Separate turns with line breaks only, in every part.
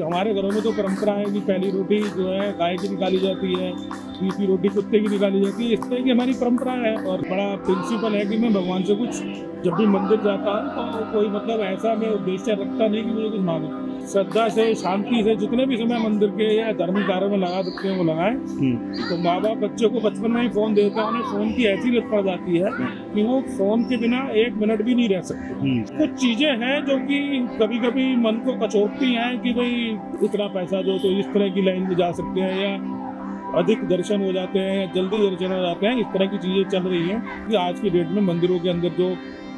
हमारे घरों में तो परंपरा है कि पहली रोटी जो है गाय की निकाली जाती है, दूसरी रोटी कुत्ते की निकाली जाती है। इस तरह की हमारी परंपरा है और बड़ा प्रिंसिपल है कि मैं भगवान से कुछ जब भी मंदिर जाता हूँ तो कोई मतलब ऐसा मैं उद्देश्य रखता नहीं कि मुझे कुछ मांगो। श्रद्धा से, शांति से जितने भी समय मंदिर के या धार्मिक कार्य में लगा सकते हैं वो लगाएं। तो माँ बाप बच्चों को बचपन में ही फोन देते हैं, उन्हें फोन की ऐसी लत पड़ जाती है कि वो फोन के बिना एक मिनट भी नहीं रह सकते। कुछ चीजें हैं जो कि कभी कभी मन को कचोटती हैं कि भाई इतना पैसा दो तो इस तरह की लाइन में जा सकते हैं या अधिक दर्शन हो जाते हैं या जल्दी दर्शन हो जाते हैं। इस तरह की चीजें चल रही हैं कि आज की डेट में मंदिरों के अंदर जो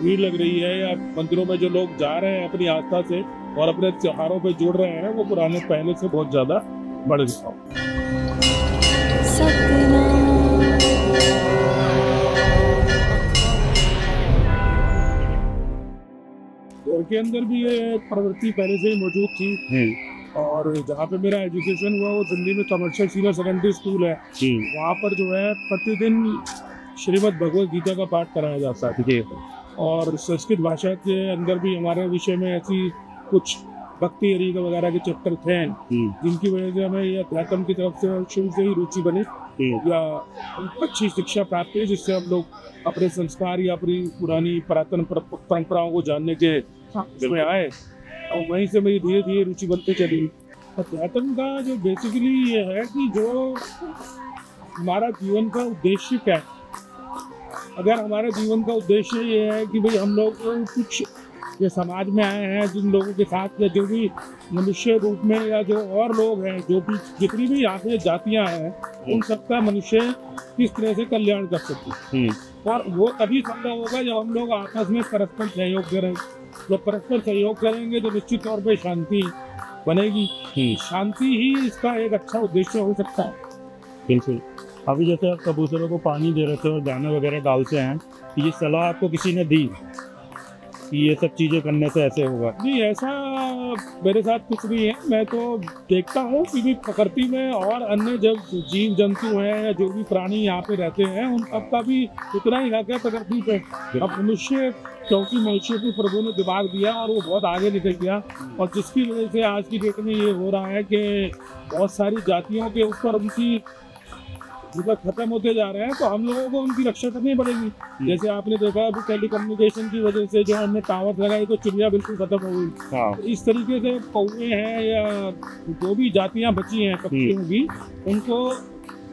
भीड़ लग रही है या मंदिरों में जो लोग जा रहे हैं अपनी आस्था से और अपने त्योहारों पे जुड़ रहे हैं वो पुराने पहले से बहुत ज्यादा बढ़ गया। घर के अंदर भी ये प्रवृत्ति पहले से ही मौजूद थी और जहाँ पे मेरा एजुकेशन हुआ वो दिल्ली में कमर्शियल सीनियर सेकेंडरी स्कूल है। वहाँ पर जो है प्रतिदिन श्रीमद् भगवद गीता का पाठ कराया जाता है और संस्कृत भाषा के अंदर भी हमारे विषय में ऐसी कुछ भक्ति हरि वगैरह के चैप्टर थे जिनकी वजह से हमें यह अध्यात्म की तरफ से शुरू से ही रुचि बनी या अच्छी शिक्षा प्राप्त हुई जिससे हम लोग अपने संस्कार या अपनी पुरानी पुरातन परंपराओं को जानने के इसमें आए और वहीं से मेरी धीरे धीरे रुचि बनती चली। अध्यात्म का जो बेसिकली ये है कि जो हमारा जीवन का उद्देश्य क्या है। अगर हमारे जीवन का उद्देश्य ये है कि भाई हम लोग कुछ ये समाज में आए हैं जिन लोगों के साथ या जो भी मनुष्य रूप में या जो और लोग हैं जो भी जितनी भी यहाँ पे जातियाँ हैं उन सबका मनुष्य किस तरह से कल्याण कर सकते और वो तभी संभव होगा जब हम लोग आपस में परस्पर सहयोग करें। जब परस्पर सहयोग करेंगे तो निश्चित तौर पे शांति बनेगी। शांति ही इसका एक अच्छा उद्देश्य हो सकता है।
बिल्कुल। अभी जैसे आप कबूतरों को पानी दे रहे थे और दाना वगैरह डालते हैं, ये सलाह आपको किसी ने दी कि ये सब चीज़ें करने से ऐसे होगा?
नहीं, ऐसा मेरे साथ कुछ नहीं है। मैं तो देखता हूँ कि भी प्रकृति में और अन्य जब जीव जंतु हैं या जो भी प्राणी यहाँ पे रहते हैं उन सबका भी उतना ही हक है प्रकृति पे। अब मनुष्य क्योंकि मनुष्य को प्रभु ने दिमाग दिया और वो बहुत आगे निकल गया और जिसकी वजह से आज की डेट में ये हो रहा है कि बहुत सारी जातियों के ऊपर उनकी मतलब खत्म होते जा रहे हैं तो हम लोगों को उनकी रक्षा करनी पड़ेगी। जैसे आपने देखा अभी टेलीकम्युनिकेशन की वजह से जो हमने टावर लगाए तो चिड़िया बिल्कुल खत्म हो गई। तो इस तरीके से कौवे हैं या जो भी जातियां बची हैं पक्षियों की उनको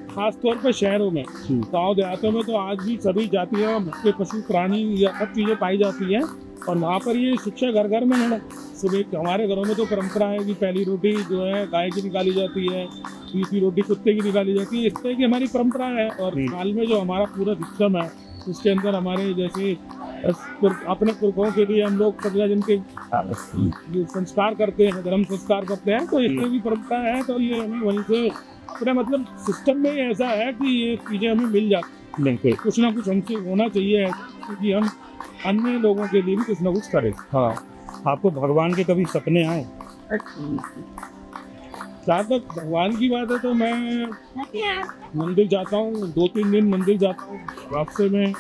खास तौर पर शहरों में, गाँव देहातों में तो आज भी सभी जातियां भूखे पशु प्राणी या सब चीज़ें पाई जाती हैं और वहाँ पर ये शिक्षा घर घर में है। सुबह हमारे घरों में तो परंपरा है कि पहली रोटी जो है गाय की निकाली जाती है, दूसरी रोटी कुत्ते की निकाली जाती है। इस तरह की हमारी परंपरा है और हाल में जो हमारा पूरा सिस्टम है उसके अंदर हमारे जैसे अपने पुरखों के लिए हम लोग 15 दिन के संस्कार करते हैं, धर्म संस्कार करते हैं। तो इस तरह की परंपरा है तो ये हमें वहीं से अपने मतलब सिस्टम में ऐसा है कि ये चीज़ें हमें मिल जाती हैं। कुछ ना कुछ हमसे होना चाहिए क्योंकि हम अन्य लोगों के लिए भी कुछ ना कुछ करें।
हाँ, आपको भगवान के कभी सपने आए?
जहाँ तक भगवान की बात है तो मैं मंदिर जाता हूँ, 2-3 दिन मंदिर जाता हूँ रास्ते में।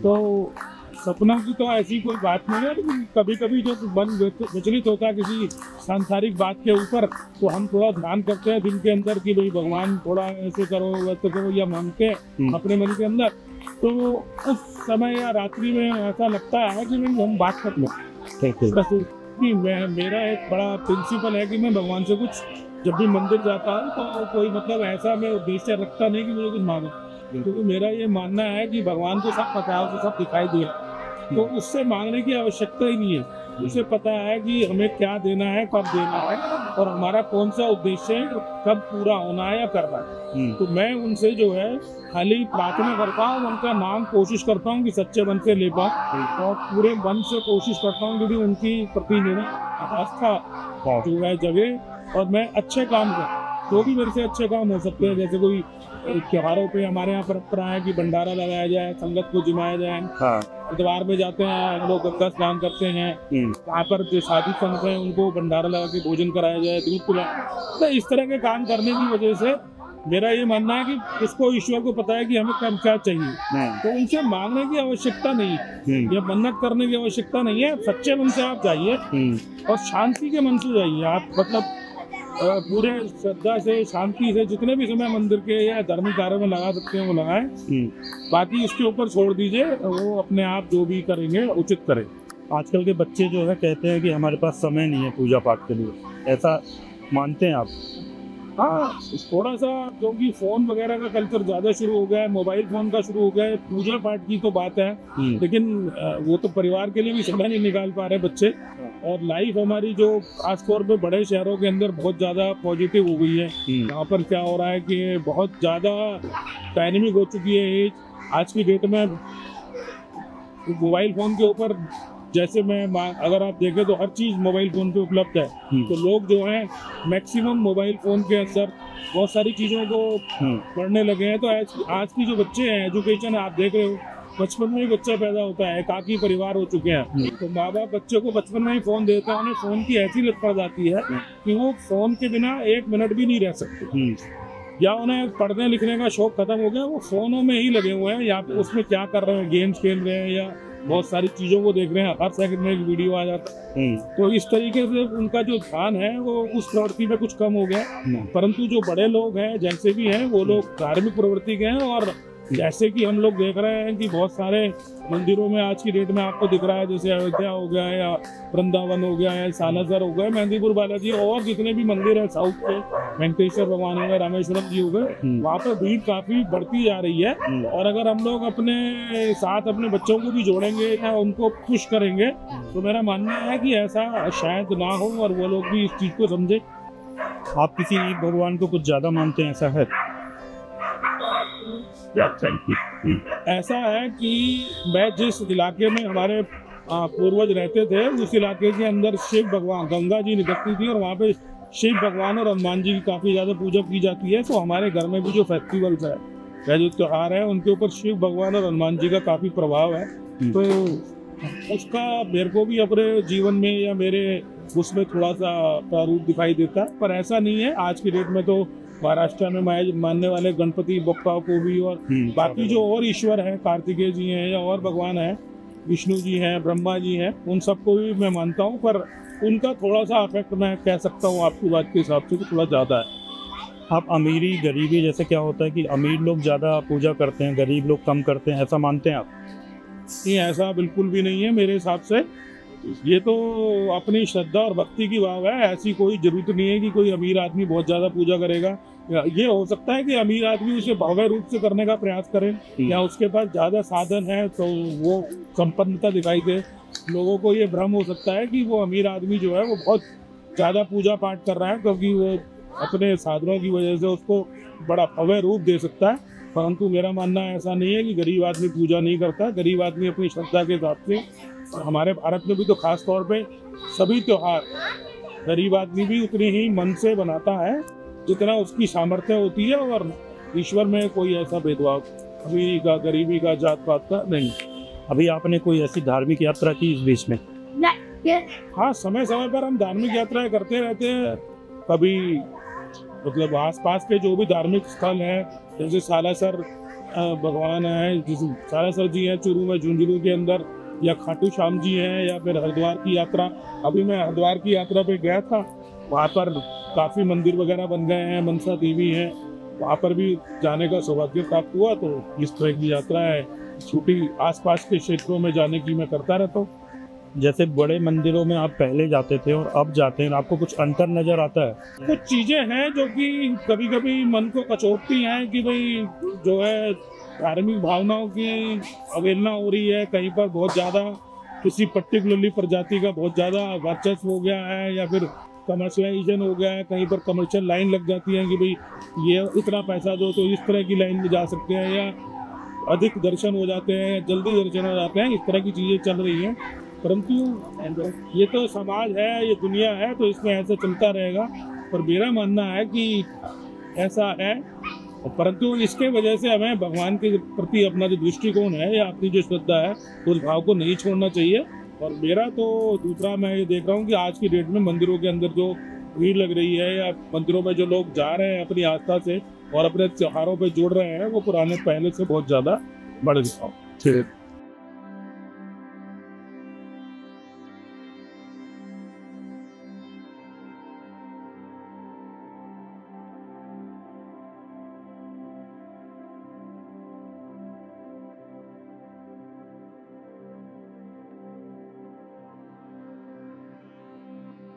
तो सपना की तो ऐसी कोई बात नहीं है, लेकिन कभी कभी जो मन विचलित होता है किसी सांसारिक बात के ऊपर तो हम थोड़ा ध्यान करते हैं दिन के अंदर कि भाई भगवान थोड़ा ऐसे करो वैसे करो या मांगते हैं अपने मन के अंदर। तो उस समय या रात्रि में ऐसा लगता है कि भाई हम बात कर लें। मेरा एक बड़ा प्रिंसिपल है कि मैं भगवान से कुछ जब भी मंदिर जाता हूँ तो कोई मतलब ऐसा मैं उद्देश्य रखता नहीं कि मुझे कुछ मांगो, क्योंकि मेरा ये मानना है कि भगवान को सब पता है, उसे सब दिखाई दिया तो उससे मांगने की आवश्यकता ही नहीं है। उसे पता है कि हमें क्या देना है, कब देना है और हमारा कौन सा उद्देश्य है, कब पूरा होना है या करना है। तो मैं उनसे जो है खाली प्रार्थना करता हूँ, उनका नाम कोशिश करता हूँ कि सच्चे मन से ले पाऊँ और पूरे मन से कोशिश करता हूँ क्योंकि उनकी प्रति मेरी आस्था जो है जगह और मैं अच्छे काम कर जो भी मेरे से अच्छे काम हो सकते हैं। जैसे कोई त्योहारों पे हमारे यहाँ परंपरा है कि भंडारा लगाया जाए, संगत को जिमाया जाए। द्वार में जाते हैं हम लोग, गंगा स्नान करते हैं, वहाँ पर जो साधु संत हैं उनको भंडारा लगा के भोजन कराया जाए, दूध पिलाया। तो इस तरह के काम करने की वजह से मेरा ये मानना है कि उसको ईश्वर को पता है कि हमें कब क्या चाहिए, तो उनसे मांगने की आवश्यकता नहीं है या मन्नत करने की आवश्यकता नहीं है। सच्चे मन से आप जाइए और शांति के मन से जाइए। आप मतलब पूरे श्रद्धा से, शांति से जितने भी समय मंदिर के या धार्मिक कार्य में लगा सकते हैं वो लगाएं। बाकी इसके ऊपर छोड़ दीजिए, वो अपने आप जो भी करेंगे उचित करें।
आजकल के बच्चे जो है कहते हैं कि हमारे पास समय नहीं है पूजा पाठ के लिए, ऐसा मानते हैं आप?
हाँ, थोड़ा सा क्योंकि फोन वगैरह का कल्चर ज्यादा शुरू हो गया है, मोबाइल फोन का शुरू हो गया है। पूजा पाठ की तो बात है, लेकिन वो तो परिवार के लिए भी समय नहीं निकाल पा रहे बच्चे। और लाइफ हमारी जो खासतौर पे बड़े शहरों के अंदर बहुत ज्यादा पॉजिटिव हो गई है। यहाँ पर क्या हो रहा है कि बहुत ज्यादा डायनेमिक हो चुकी है एज। आज की डेट में मोबाइल फोन के ऊपर, जैसे अगर आप देखें तो हर चीज़ मोबाइल फ़ोन पे उपलब्ध है। तो लोग जो हैं मैक्सिमम मोबाइल फ़ोन के अंदर बहुत सारी चीज़ों को पढ़ने लगे हैं। तो आज की जो बच्चे हैं, एजुकेशन आप देख रहे हो, बचपन में ही बच्चा पैदा होता है, एकाकी परिवार हो चुके हैं। तो माँ बाप बच्चे को बचपन में ही फ़ोन देता है, उन्हें फ़ोन की ऐसी लत पड़ जाती है कि वो फ़ोन के बिना 1 मिनट भी नहीं रह सकते। या उन्हें पढ़ने लिखने का शौक खत्म हो गया, वो फ़ोनों में ही लगे हुए हैं, या उसमें क्या कर रहे हैं, गेम्स खेल रहे हैं या बहुत सारी चीज़ों को देख रहे हैं। हर सेकंड में एक वीडियो आ जाता है। तो इस तरीके से उनका जो ध्यान है वो उस प्रवृत्ति में कुछ कम हो गया। परंतु जो बड़े लोग हैं, जैसे भी हैं, वो लोग धार्मिक प्रवृत्ति के हैं। और जैसे कि हम लोग देख रहे हैं कि बहुत सारे मंदिरों में आज की डेट में आपको दिख रहा है, जैसे अयोध्या हो गया या वृंदावन हो गया या सालासर हो गया, मेहंदीपुर बालाजी और जितने भी मंदिर हैं साउथ के, वेंकटेश्वर भगवान हो गए, रामेश्वरम जी हो गए, वहाँ पर भीड़ काफ़ी बढ़ती जा रही है। और अगर हम लोग अपने साथ अपने बच्चों को भी जोड़ेंगे या उनको पुश करेंगे तो मेरा मानना है कि ऐसा शायद ना हो और वो लोग भी इस चीज़ को समझे।
आप किसी एक भगवान को कुछ ज़्यादा मानते हैं, ऐसा है?
ऐसा है कि मैं जिस इलाके में हमारे पूर्वज रहते थे, उस इलाके के अंदर शिव भगवान, गंगा जी निकलती थी और वहाँ पे शिव भगवान और हनुमान जी की काफ़ी ज़्यादा पूजा की जाती है। तो हमारे घर में भी जो फेस्टिवल्स है या जो त्यौहार है, उनके ऊपर शिव भगवान और हनुमान जी का काफ़ी प्रभाव है। तो उसका मेरे को भी अपने जीवन में या मेरे उसमें थोड़ा सा प्रारूप दिखाई देता है। पर ऐसा नहीं है, आज की डेट में तो महाराष्ट्र में मानने वाले गणपति बप्पा को भी और बाकी जो और ईश्वर हैं, कार्तिकेय जी हैं या और भगवान हैं, विष्णु जी हैं, ब्रह्मा जी हैं, उन सबको भी मैं मानता हूँ। पर उनका थोड़ा सा अफेक्ट मैं कह सकता हूँ आपकी बात के हिसाब से तो थोड़ा ज़्यादा है।
आप अमीरी गरीबी, जैसे क्या होता है कि अमीर लोग ज़्यादा पूजा करते हैं, गरीब लोग कम करते हैं, ऐसा मानते हैं आप?
नहीं, ऐसा बिल्कुल भी नहीं है मेरे हिसाब से। ये तो अपनी श्रद्धा और भक्ति की भाव है। ऐसी कोई जरूरत नहीं है कि कोई अमीर आदमी बहुत ज़्यादा पूजा करेगा। ये हो सकता है कि अमीर आदमी उसे भव्य रूप से करने का प्रयास करे या उसके पास ज़्यादा साधन है तो वो संपन्नता दिखाई दे। लोगों को ये भ्रम हो सकता है कि वो अमीर आदमी जो है वो बहुत ज़्यादा पूजा पाठ कर रहा है, क्योंकि वो अपने साधनों की वजह से उसको बड़ा भव्य रूप दे सकता है। परंतु मेरा मानना ऐसा नहीं है कि गरीब आदमी पूजा नहीं करता। गरीब आदमी अपनी श्रद्धा के हिसाब से, और हमारे भारत में भी तो खास तौर पे सभी त्यौहार गरीब आदमी भी उतनी ही मन से बनाता है जितना उसकी सामर्थ्य होती है। और ईश्वर में कोई ऐसा भेदभाव अमीरी का, गरीबी का, जात पात का नहीं।
अभी आपने कोई ऐसी धार्मिक यात्रा की इस बीच में?
हाँ, समय समय पर हम धार्मिक यात्राएं करते रहते हैं। कभी मतलब आसपास के जो भी धार्मिक स्थल हैं, जैसे सालासर भगवान है, जैसे सालासर जी हैं चूरू में, झुंझुनू के अंदर, या खाटू श्याम जी हैं, या फिर हरिद्वार की यात्रा। अभी मैं हरिद्वार की यात्रा पे गया था, वहाँ पर काफ़ी मंदिर वगैरह बन गए हैं, मनसा देवी है, वहाँ पर भी जाने का सौभाग्य प्राप्त हुआ। तो इस तरह की यात्रा है छोटी आसपास के क्षेत्रों में जाने की मैं करता रहता हूँ।
जैसे बड़े मंदिरों में आप पहले जाते थे और अब जाते हैं, आपको कुछ अंतर नज़र आता है?
कुछ चीज़ें हैं जो कि कभी कभी मन को कचोटती हैं कि भाई जो है धार्मिक भावनाओं की अवहेलना हो रही है। कहीं पर बहुत ज़्यादा किसी पर्टिकुलरली प्रजाति का बहुत ज़्यादा वर्चस्व हो गया है, या फिर कमर्शलाइजेशन हो गया है। कहीं पर कमर्शियल लाइन लग जाती है कि भाई ये इतना पैसा दो तो इस तरह की लाइन में जा सकते हैं, या अधिक दर्शन हो जाते हैं, या जल्दी दर्शन हो जाते हैं। इस तरह की चीज़ें चल रही हैं। परंतु ये तो समाज है, ये दुनिया है, तो इसमें ऐसा चलता रहेगा। पर मेरा मानना है कि ऐसा है, परंतु इसके वजह से हमें भगवान के प्रति अपना जो दृष्टिकोण है या अपनी जो श्रद्धा है उस भाव को नहीं छोड़ना चाहिए। और मेरा तो दूसरा, मैं ये देख रहा हूँ कि आज की डेट में मंदिरों के अंदर जो भीड़ लग रही है या मंदिरों में जो लोग जा रहे हैं अपनी आस्था से और अपने त्योहारों पे जोड़ रहे हैं, वो पुराने पहले से बहुत ज़्यादा बढ़ गया है।